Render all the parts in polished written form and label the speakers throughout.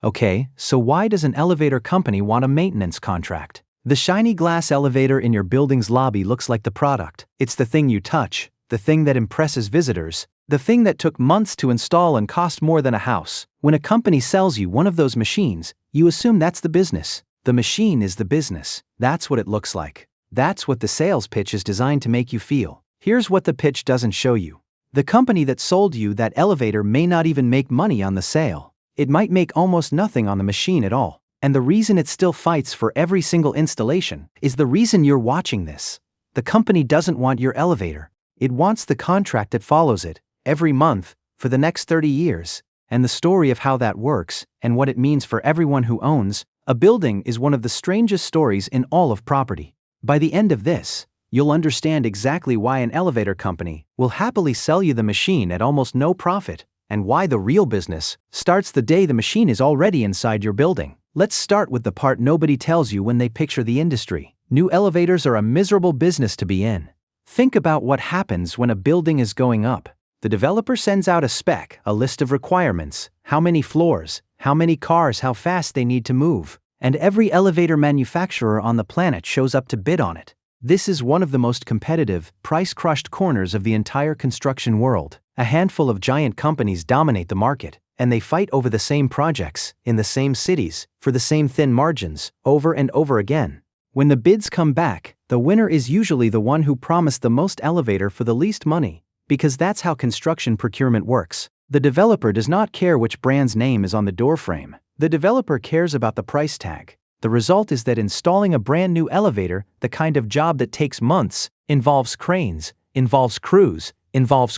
Speaker 1: Okay, so why does an elevator company want a maintenance contract? The shiny glass elevator in your building's lobby looks like the product. It's the thing you touch, the thing that impresses visitors, the thing that took months to install and cost more than a house. When a company sells you one of those machines, you assume that's the business. The machine is the business. That's what it looks like. That's what the sales pitch is designed to make you feel. Here's what the pitch doesn't show you. The company that sold you that elevator may not even make money on the sale. It might make almost nothing on the machine at all. And the reason it still fights for every single installation is the reason you're watching this. The company doesn't want your elevator. It wants the contract that follows it, every month, for the next 30 years. And the story of how that works, and what it means for everyone who owns a building, is one of the strangest stories in all of property. By the end of this, you'll understand exactly why an elevator company will happily sell you the machine at almost no profit, and why the real business starts the day the machine is already inside your building. Let's start with the part nobody tells you when they picture the industry. New elevators are a miserable business to be in. Think about what happens when a building is going up. The developer sends out a spec, a list of requirements, how many floors, how many cars, how fast they need to move, and every elevator manufacturer on the planet shows up to bid on it. This is one of the most competitive, price-crushed corners of the entire construction world. A handful of giant companies dominate the market, and they fight over the same projects, in the same cities, for the same thin margins, over and over again. When the bids come back, the winner is usually the one who promised the most elevator for the least money, because that's how construction procurement works. The developer does not care which brand's name is on the doorframe. The developer cares about the price tag. The result is that installing a brand new elevator, the kind of job that takes months, involves cranes, involves crews, involves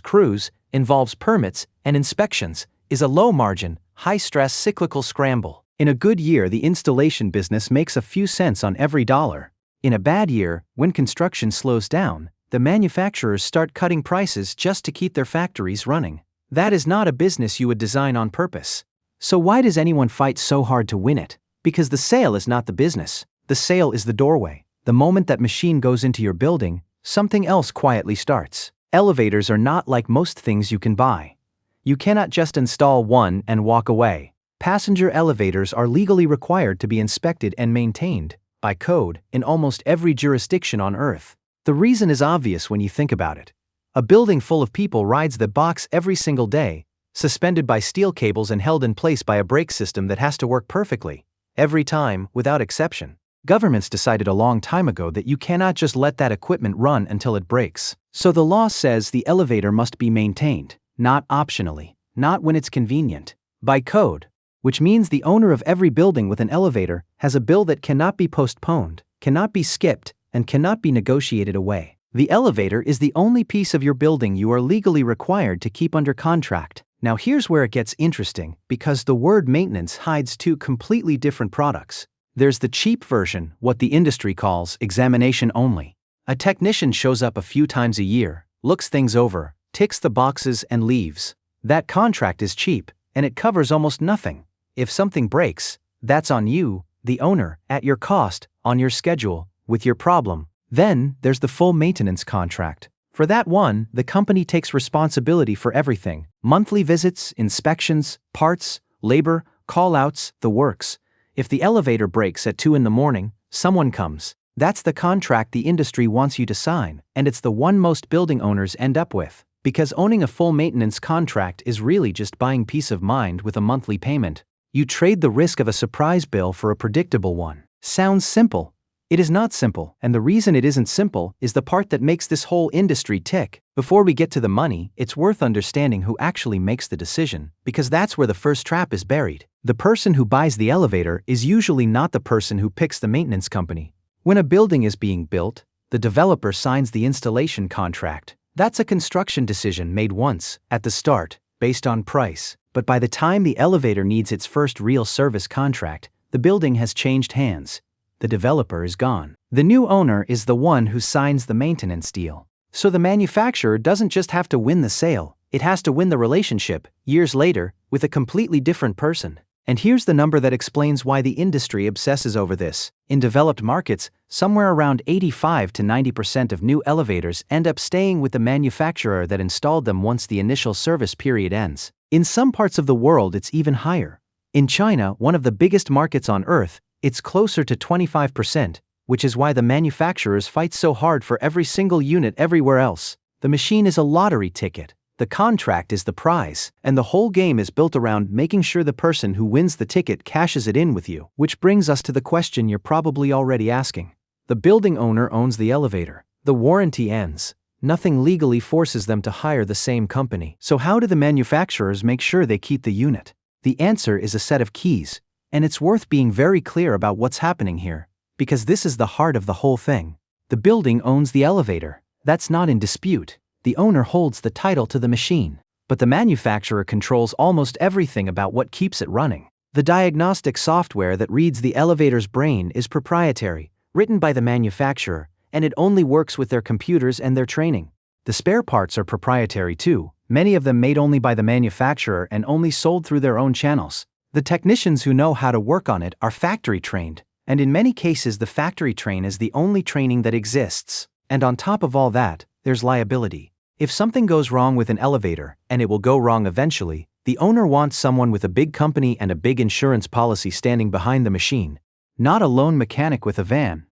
Speaker 1: permits and inspections, is a low-margin, high-stress cyclical scramble. In a good year, the installation business makes a few cents on every dollar. In a bad year, when construction slows down, the manufacturers start cutting prices just to keep their factories running. That is not a business you would design on purpose. So why does anyone fight so hard to win it? Because the sale is not the business. The sale is the doorway. The moment that machine goes into your building, something else quietly starts. Elevators are not like most things you can buy. You cannot just install one and walk away. Passenger elevators are legally required to be inspected and maintained, by code, in almost every jurisdiction on Earth. The reason is obvious when you think about it. A building full of people rides the box every single day, suspended by steel cables and held in place by a brake system that has to work perfectly, every time, without exception. Governments decided a long time ago that you cannot just let that equipment run until it breaks. So the law says the elevator must be maintained, not optionally, not when it's convenient, by code, which means the owner of every building with an elevator has a bill that cannot be postponed, cannot be skipped, and cannot be negotiated away. The elevator is the only piece of your building you are legally required to keep under contract. Now here's where it gets interesting, because the word maintenance hides two completely different products. There's the cheap version, what the industry calls examination only. A technician shows up a few times a year, looks things over, ticks the boxes and leaves. That contract is cheap, and it covers almost nothing. If something breaks, that's on you, the owner, at your cost, on your schedule, with your problem. Then, there's the full maintenance contract. For that one, the company takes responsibility for everything: monthly visits, inspections, parts, labor, call-outs, the works. If the elevator breaks at 2 a.m, someone comes. That's the contract the industry wants you to sign, and it's the one most building owners end up with. Because owning a full maintenance contract is really just buying peace of mind with a monthly payment. You trade the risk of a surprise bill for a predictable one. Sounds simple. It is not simple, and the reason it isn't simple is the part that makes this whole industry tick. Before we get to the money, it's worth understanding who actually makes the decision, because that's where the first trap is buried. The person who buys the elevator is usually not the person who picks the maintenance company. When a building is being built, the developer signs the installation contract. That's a construction decision made once, at the start, based on price. But by the time the elevator needs its first real service contract, the building has changed hands. The developer is gone. The new owner is the one who signs the maintenance deal. So the manufacturer doesn't just have to win the sale, it has to win the relationship, years later, with a completely different person. And here's the number that explains why the industry obsesses over this. In developed markets, somewhere around 85 to 90% of new elevators end up staying with the manufacturer that installed them once the initial service period ends. In some parts of the world, it's even higher. In China, one of the biggest markets on Earth, it's closer to 25%, which is why the manufacturers fight so hard for every single unit everywhere else. The machine is a lottery ticket. The contract is the prize, and the whole game is built around making sure the person who wins the ticket cashes it in with you. Which brings us to the question you're probably already asking. The building owner owns the elevator. The warranty ends. Nothing legally forces them to hire the same company. So how do the manufacturers make sure they keep the unit? The answer is a set of keys, and it's worth being very clear about what's happening here, because this is the heart of the whole thing. The building owns the elevator. That's not in dispute. The owner holds the title to the machine. But the manufacturer controls almost everything about what keeps it running. The diagnostic software that reads the elevator's brain is proprietary, written by the manufacturer, and it only works with their computers and their training. The spare parts are proprietary too, many of them made only by the manufacturer and only sold through their own channels. The technicians who know how to work on it are factory trained, and in many cases the factory train is the only training that exists. And on top of all that, there's liability. If something goes wrong with an elevator, and it will go wrong eventually, the owner wants someone with a big company and a big insurance policy standing behind the machine, not a lone mechanic with a van.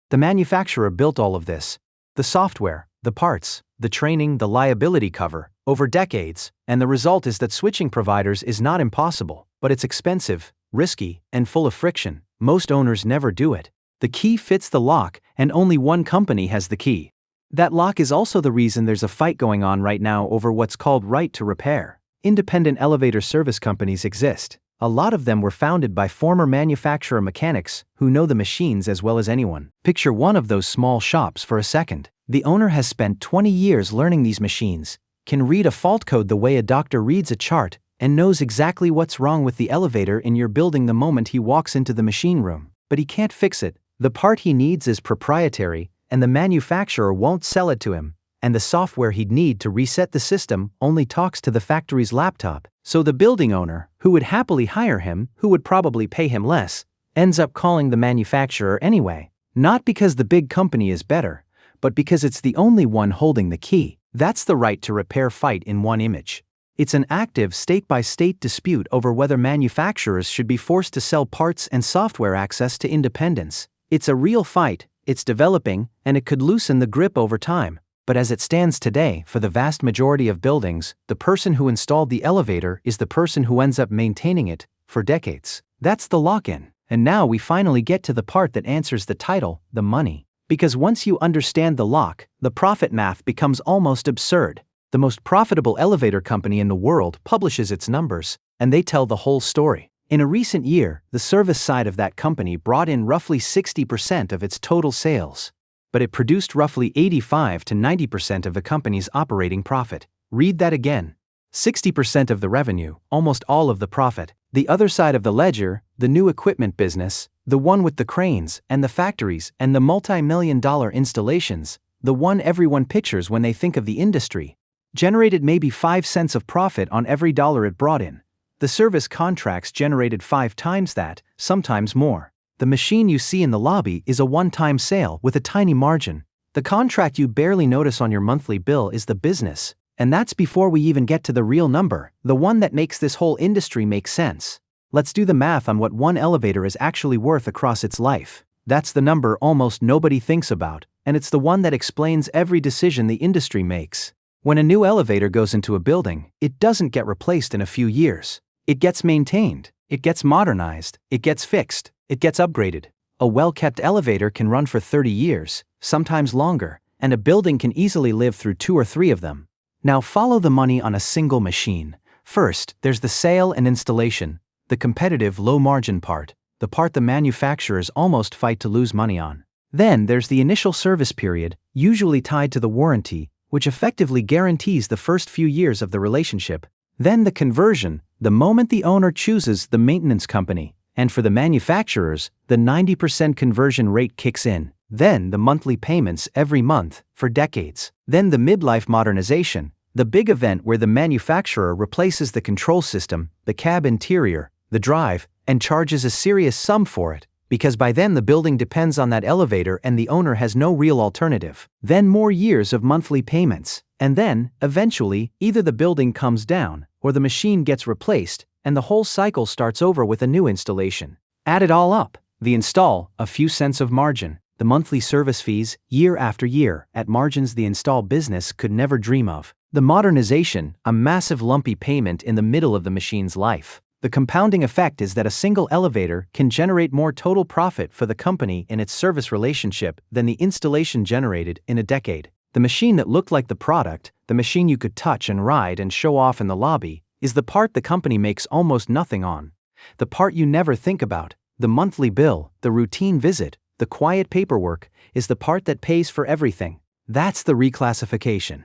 Speaker 1: The manufacturer built all of this: the software, the parts, the training, the liability cover, over decades, and the result is that switching providers is not impossible, but it's expensive, risky, and full of friction. Most owners never do it. The key fits the lock, and only one company has the key. That lock is also the reason there's a fight going on right now over what's called right to repair. Independent elevator service companies exist. A lot of them were founded by former manufacturer mechanics who know the machines as well as anyone. Picture one of those small shops for a second. The owner has spent 20 years learning these machines, can read a fault code the way a doctor reads a chart, and knows exactly what's wrong with the elevator in your building the moment he walks into the machine room. But he can't fix it. The part he needs is proprietary, and the manufacturer won't sell it to him. And the software he'd need to reset the system only talks to the factory's laptop. So the building owner, who would happily hire him, who would probably pay him less, ends up calling the manufacturer anyway. Not because the big company is better, but because it's the only one holding the key. That's the right to repair fight in one image. It's an active state-by-state dispute over whether manufacturers should be forced to sell parts and software access to independence. It's a real fight, it's developing, and it could loosen the grip over time. But as it stands today, for the vast majority of buildings, the person who installed the elevator is the person who ends up maintaining it for decades. That's the lock-in. And now we finally get to the part that answers the title, the money. Because once you understand the lock, the profit math becomes almost absurd. The most profitable elevator company in the world publishes its numbers, and they tell the whole story. In a recent year, the service side of that company brought in roughly 60% of its total sales. But it produced roughly 85 to 90% of the company's operating profit. Read that again. 60% of the revenue, almost all of the profit. The other side of the ledger, the new equipment business, the one with the cranes and the factories and the multi-million-dollar installations, the one everyone pictures when they think of the industry, generated maybe 5 cents of profit on every dollar it brought in. The service contracts generated 5 times that, sometimes more. The machine you see in the lobby is a one-time sale with a tiny margin. The contract you barely notice on your monthly bill is the business, and that's before we even get to the real number, the one that makes this whole industry make sense. Let's do the math on what one elevator is actually worth across its life. That's the number almost nobody thinks about, and it's the one that explains every decision the industry makes. When a new elevator goes into a building, it doesn't get replaced in a few years. It gets maintained, it gets modernized, it gets fixed. It gets upgraded. A well-kept elevator can run for 30 years, sometimes longer, and a building can easily live through 2 or 3 of them. Now follow the money on a single machine. First, there's the sale and installation, the competitive low-margin part, the part the manufacturers almost fight to lose money on. Then there's the initial service period, usually tied to the warranty, which effectively guarantees the first few years of the relationship. Then the conversion, the moment the owner chooses the maintenance company. And for the manufacturers, the 90% conversion rate kicks in. Then the monthly payments every month, for decades. Then the midlife modernization, the big event where the manufacturer replaces the control system, the cab interior, the drive, and charges a serious sum for it, because by then the building depends on that elevator and the owner has no real alternative. Then more years of monthly payments. And then, eventually, either the building comes down, or the machine gets replaced, and the whole cycle starts over with a new installation. Add it all up. The install, a few cents of margin. The monthly service fees, year after year, at margins the install business could never dream of. The modernization, a massive lumpy payment in the middle of the machine's life. The compounding effect is that a single elevator can generate more total profit for the company in its service relationship than the installation generated in a decade. The machine that looked like the product, the machine you could touch and ride and show off in the lobby, is the part the company makes almost nothing on. The part you never think about, the monthly bill, the routine visit, the quiet paperwork, is the part that pays for everything. That's the reclassification.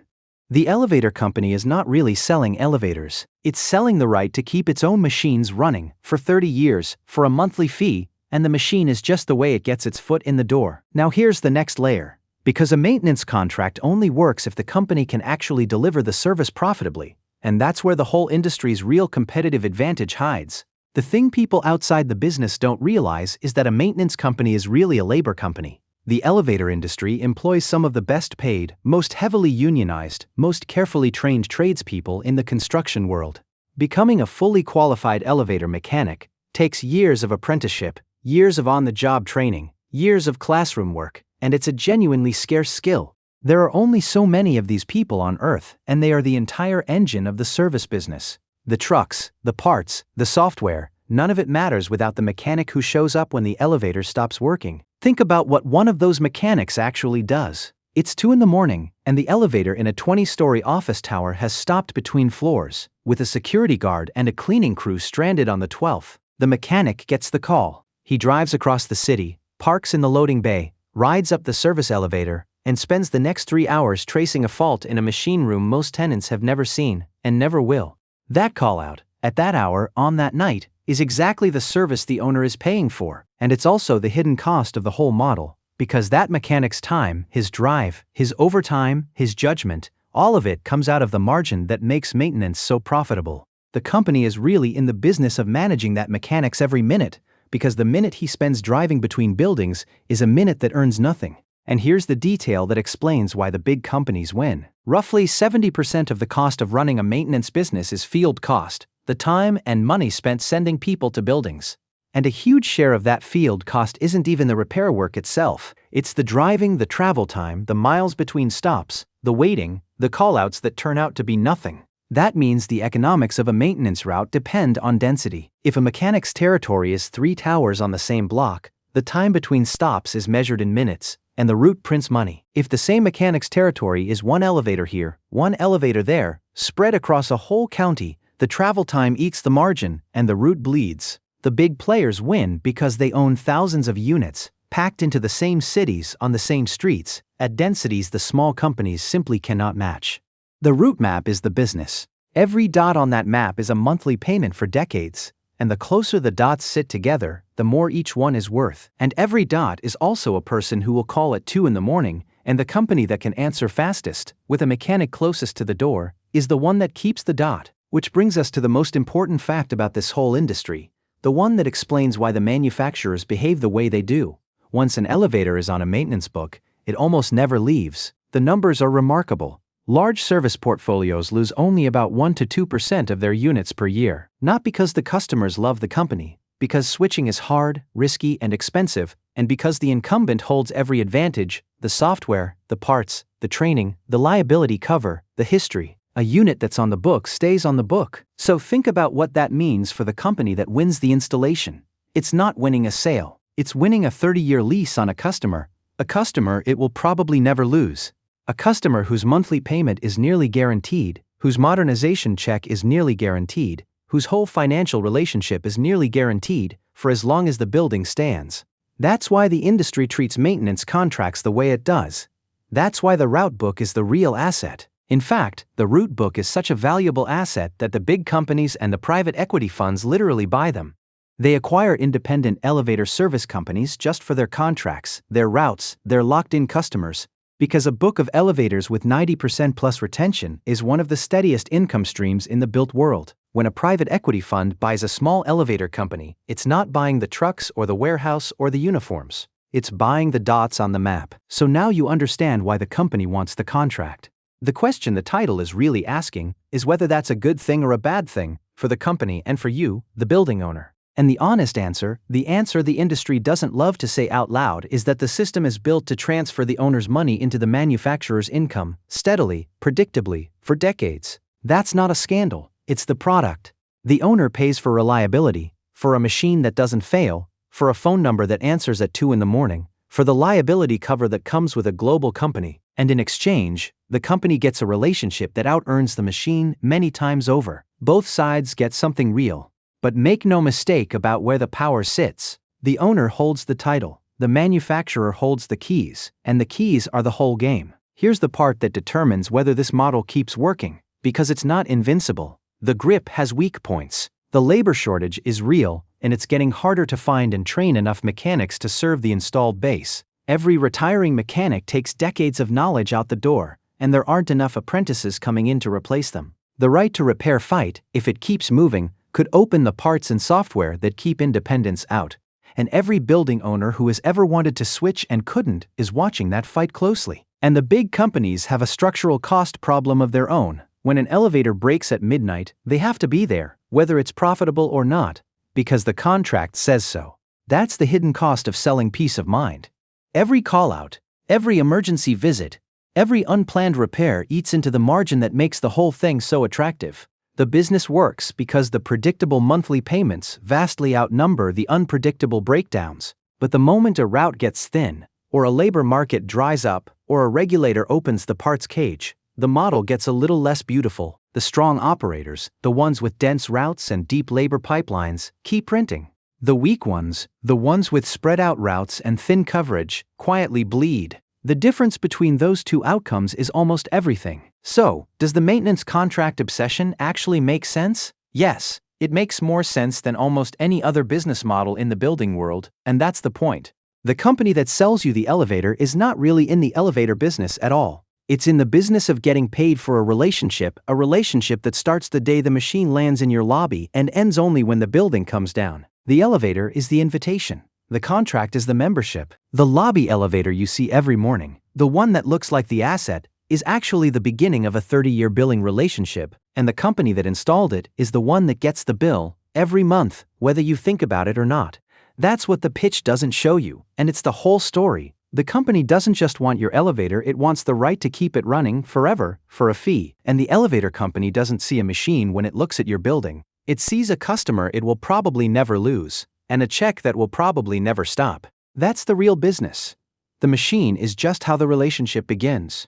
Speaker 1: The elevator company is not really selling elevators. It's selling the right to keep its own machines running for 30 years for a monthly fee, and the machine is just the way it gets its foot in the door. Now here's the next layer. Because a maintenance contract only works if the company can actually deliver the service profitably, and that's where the whole industry's real competitive advantage hides. The thing people outside the business don't realize is that a maintenance company is really a labor company. The elevator industry employs some of the best paid, most heavily unionized, most carefully trained tradespeople in the construction world. Becoming a fully qualified elevator mechanic takes years of apprenticeship, years of on-the-job training, years of classroom work, and it's a genuinely scarce skill. There are only so many of these people on Earth, and they are the entire engine of the service business. The trucks, the parts, the software, none of it matters without the mechanic who shows up when the elevator stops working. Think about what one of those mechanics actually does. It's 2 a.m, and the elevator in a 20-story office tower has stopped between floors, with a security guard and a cleaning crew stranded on the 12th. The mechanic gets the call. He drives across the city, parks in the loading bay, rides up the service elevator, and spends the next 3 hours tracing a fault in a machine room most tenants have never seen, and never will. That call-out, at that hour, on that night, is exactly the service the owner is paying for, and it's also the hidden cost of the whole model, because that mechanic's time, his drive, his overtime, his judgment, all of it comes out of the margin that makes maintenance so profitable. The company is really in the business of managing that mechanic's every minute, because the minute he spends driving between buildings is a minute that earns nothing. And here's the detail that explains why the big companies win. Roughly 70% of the cost of running a maintenance business is field cost, the time and money spent sending people to buildings. And a huge share of that field cost isn't even the repair work itself, it's the driving, the travel time, the miles between stops, the waiting, the callouts that turn out to be nothing. That means the economics of a maintenance route depend on density. If a mechanic's territory is 3 towers on the same block, the time between stops is measured in minutes, and the route prints money. If the same mechanic's territory is 1 elevator here, 1 elevator there, spread across a whole county, the travel time eats the margin, and the route bleeds. The big players win because they own thousands of units, packed into the same cities on the same streets, at densities the small companies simply cannot match. The route map is the business. Every dot on that map is a monthly payment for decades, and the closer the dots sit together, the more each one is worth. And every dot is also a person who will call at 2 a.m, and the company that can answer fastest, with a mechanic closest to the door, is the one that keeps the dot. Which brings us to the most important fact about this whole industry, the one that explains why the manufacturers behave the way they do. Once an elevator is on a maintenance book, it almost never leaves. The numbers are remarkable. Large service portfolios lose only about 1 to 2% of their units per year, not because the customers love the company, because switching is hard, risky, and expensive, and because the incumbent holds every advantage: the software, the parts, the training, the liability cover, the history. A unit that's on the book stays on the book. So think about what that means for the company that wins the installation. It's not winning a sale. It's winning a 30-year lease on a customer it will probably never lose. A customer whose monthly payment is nearly guaranteed, whose modernization check is nearly guaranteed, whose whole financial relationship is nearly guaranteed, for as long as the building stands. That's why the industry treats maintenance contracts the way it does. That's why the route book is the real asset. In fact, the route book is such a valuable asset that the big companies and the private equity funds literally buy them. They acquire independent elevator service companies just for their contracts, their routes, their locked-in customers, because a book of elevators with 90% plus retention is one of the steadiest income streams in the built world. When a private equity fund buys a small elevator company, it's not buying the trucks or the warehouse or the uniforms. It's buying the dots on the map. So now you understand why the company wants the contract. The question the title is really asking is whether that's a good thing or a bad thing, for the company, and for you, the building owner. And the honest answer, the answer the industry doesn't love to say out loud, is that the system is built to transfer the owner's money into the manufacturer's income, steadily, predictably, for decades. That's not a scandal, it's the product. The owner pays for reliability, for a machine that doesn't fail, for a phone number that answers at 2 in the morning, for the liability cover that comes with a global company, and in exchange, the company gets a relationship that out-earns the machine many times over. Both sides get something real. But make no mistake about where the power sits. The owner holds the title, the manufacturer holds the keys, and the keys are the whole game. Here's the part that determines whether this model keeps working, because it's not invincible. The grip has weak points. The labor shortage is real, and it's getting harder to find and train enough mechanics to serve the installed base. Every retiring mechanic takes decades of knowledge out the door, and there aren't enough apprentices coming in to replace them. The right to repair fight, if it keeps moving, could open the parts and software that keep independence out. And every building owner who has ever wanted to switch and couldn't is watching that fight closely. And the big companies have a structural cost problem of their own. When an elevator breaks at midnight, they have to be there, whether it's profitable or not, because the contract says so. That's the hidden cost of selling peace of mind. Every call-out, every emergency visit, every unplanned repair eats into the margin that makes the whole thing so attractive. The business works because the predictable monthly payments vastly outnumber the unpredictable breakdowns. But the moment a route gets thin, or a labor market dries up, or a regulator opens the parts cage, the model gets a little less beautiful. The strong operators, the ones with dense routes and deep labor pipelines, keep printing. The weak ones, the ones with spread out routes and thin coverage, quietly bleed. The difference between those two outcomes is almost everything. So, does the maintenance contract obsession actually make sense? Yes, it makes more sense than almost any other business model in the building world, and that's the point. The company that sells you the elevator is not really in the elevator business at all. It's in the business of getting paid for a relationship that starts the day the machine lands in your lobby and ends only when the building comes down. The elevator is the invitation. The contract is the membership. The lobby elevator you see every morning, the one that looks like the asset, is actually the beginning of a 30-year billing relationship, and the company that installed it is the one that gets the bill every month, whether you think about it or not. That's what the pitch doesn't show you, and it's the whole story. The company doesn't just want your elevator, it wants the right to keep it running forever, for a fee. And the elevator company doesn't see a machine when it looks at your building. It sees a customer it will probably never lose, and a check that will probably never stop. That's the real business. The machine is just how the relationship begins.